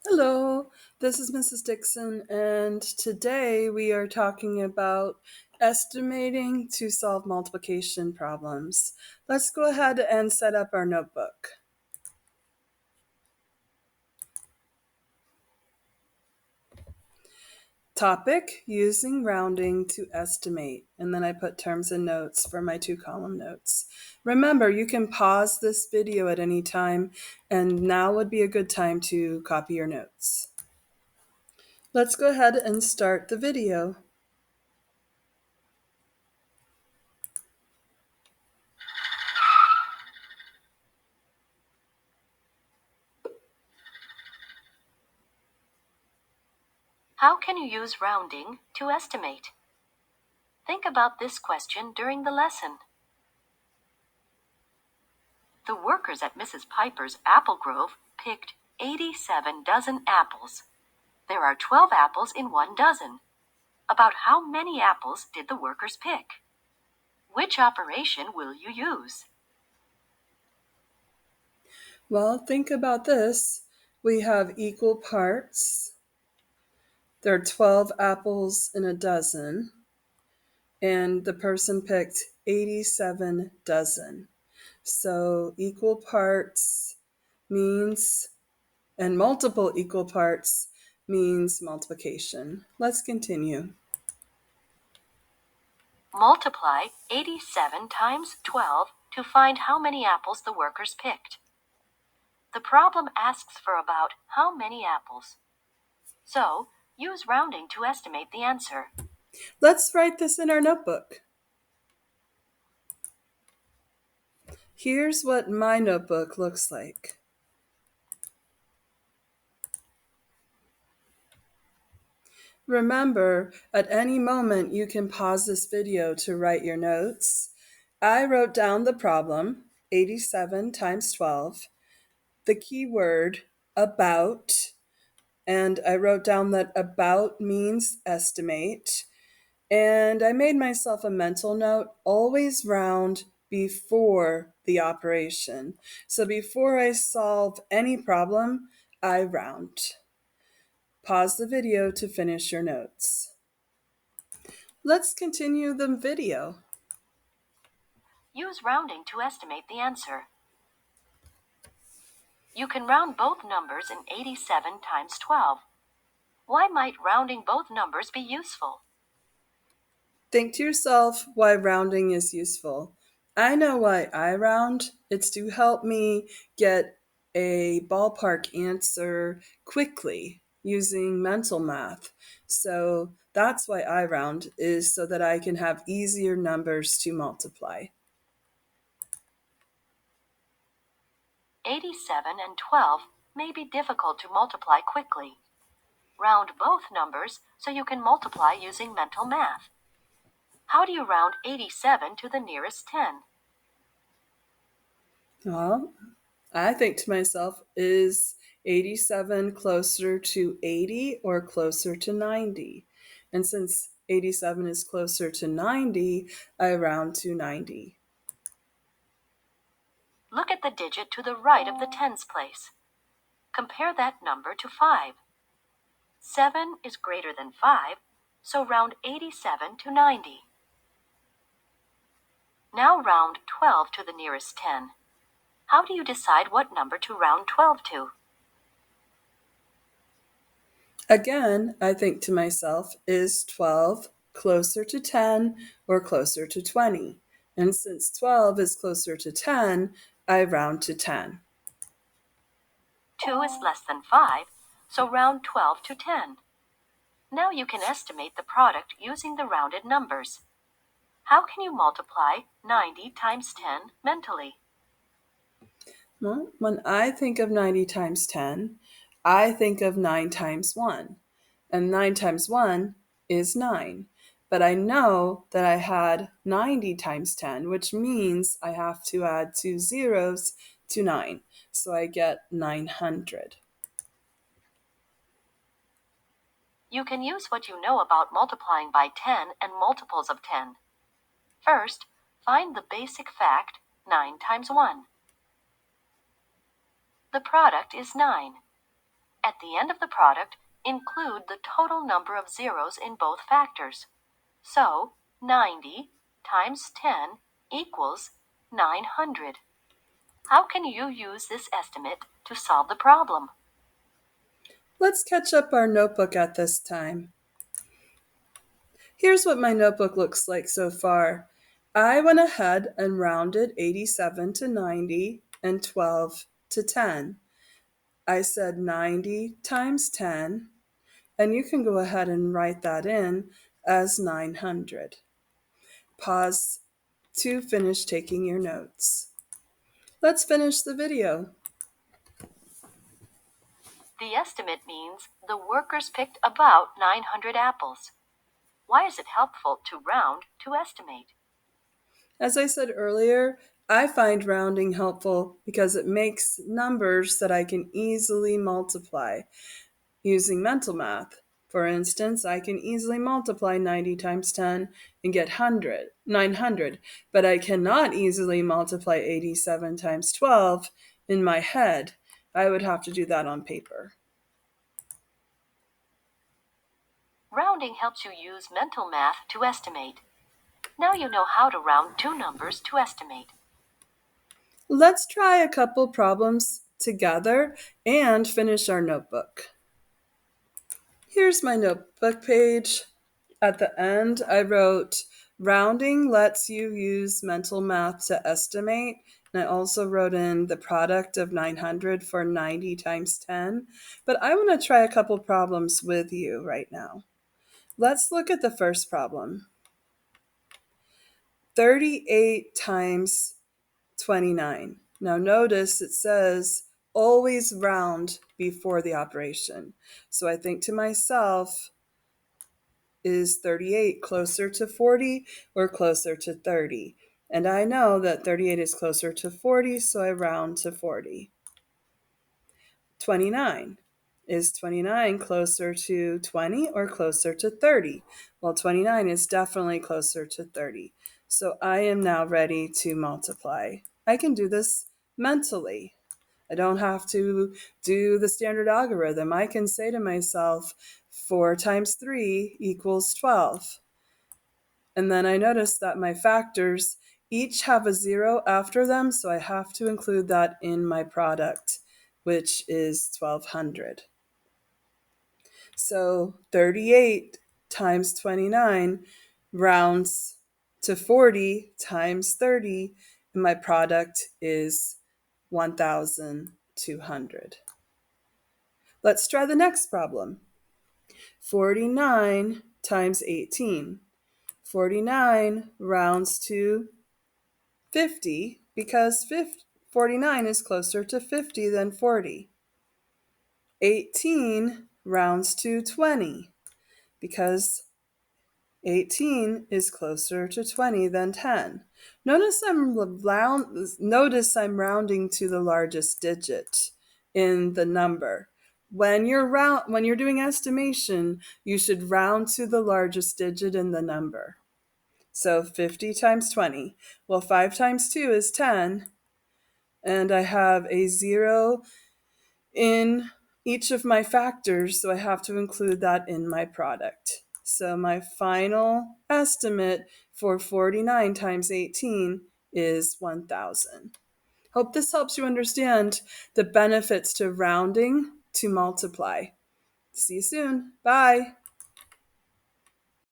Hello, this is Mrs. Dixon, and today we are talking about estimating to solve multiplication problems. Let's go ahead and set up our notebook. Topic, using rounding to estimate, and then I put terms and notes for my 2-column notes. Remember, you can pause this video at any time, and now would be a good time to copy your notes. Let's go ahead and start the video. How can you use rounding to estimate? Think about this question during the lesson. The workers at Mrs. Piper's apple grove picked 87 dozen apples. There are 12 apples in 1 dozen. About how many apples did the workers pick? Which operation will you use? Well, think about this. We have equal parts. There are 12 apples in a dozen, and the person picked 87 dozen. So equal parts means, and multiple equal parts means multiplication. Let's continue. Multiply 87 times 12 to find how many apples the workers picked. The problem asks for about how many apples. So, use rounding to estimate the answer. Let's write this in our notebook. Here's what my notebook looks like. Remember, at any moment you can pause this video to write your notes. I wrote down the problem, 87 times 12, the keyword about, and I wrote down that about means estimate, and I made myself a mental note, always round before the operation. So before I solve any problem, I round. Pause the video to finish your notes. Let's continue the video. Use rounding to estimate the answer. You can round both numbers in 87 times 12. Why might rounding both numbers be useful? Think to yourself why rounding is useful. I know why I round. It's to help me get a ballpark answer quickly using mental math. So that's why I round, is so that I can have easier numbers to multiply. 87 and 12 may be difficult to multiply quickly. Round both numbers so you can multiply using mental math. How do you round 87 to the nearest 10? Well, I think to myself, is 87 closer to 80 or closer to 90? And since 87 is closer to 90, I round to 90. Look at the digit to the right of the tens place. Compare that number to 5. 7 is greater than 5, so round 87 to 90. Now round 12 to the nearest 10. How do you decide what number to round 12 to? Again, I think to myself, is 12 closer to 10 or closer to 20? And since 12 is closer to 10, I round to 10. 2 is less than 5, so round 12 to 10. Now you can estimate the product using the rounded numbers. How can you multiply 90 times 10 mentally? Well, when I think of 90 times 10, I think of 9 times 1. And 9 times 1 is 9. But I know that I had 90 times 10, which means I have to add 2 zeros to 9. So I get 900. You can use what you know about multiplying by 10 and multiples of 10. First, find the basic fact 9 times 1. The product is 9. At the end of the product, include the total number of zeros in both factors. So, 90 times 10 equals 900. How can you use this estimate to solve the problem? Let's catch up our notebook at this time. Here's what my notebook looks like so far. I went ahead and rounded 87 to 90 and 12 to 10. I said 90 times 10, and you can go ahead and write that in as 900. Pause to finish taking your notes. Let's finish the video. The estimate means the workers picked about 900 apples. Why is it helpful to round to estimate? As I said earlier, I find rounding helpful because it makes numbers that I can easily multiply using mental math. For instance, I can easily multiply 90 times 10 and get 900, but I cannot easily multiply 87 times 12 in my head. I would have to do that on paper. Rounding helps you use mental math to estimate. Now you know how to round two numbers to estimate. Let's try a couple problems together and finish our notebook. Here's my notebook page. At the end, I wrote, rounding lets you use mental math to estimate. And I also wrote in the product of 900 for 90 times 10. But I want to try a couple problems with you right now. Let's look at the first problem. 38 times 29. Now notice it says always round before the operation. So I think to myself, is 38 closer to 40 or closer to 30? And I know that 38 is closer to 40, so I round to 40. 29. Is 29 closer to 20 or closer to 30? Well, 29 is definitely closer to 30. So I am now ready to multiply. I can do this mentally. I don't have to do the standard algorithm. I can say to myself, 4 times 3 equals 12. And then I notice that my factors each have a 0 after them, so I have to include that in my product, which is 1200. So 38 times 29 rounds to 40 times 30, and my product is 1200. Let's try the next problem. 49 times 18. 49 rounds to 50 because 49 is closer to 50 than 40. 18 rounds to 20 because 18 is closer to 20 than 10. Notice I'm rounding to the largest digit in the number. When you're doing estimation, you should round to the largest digit in the number. So 50 times 20. Well, 5 times 2 is 10, and I have a 0 in each of my factors, so I have to include that in my product. So my final estimate for 49 times 18 is 1000. Hope this helps you understand the benefits to rounding to multiply. See you soon. Bye.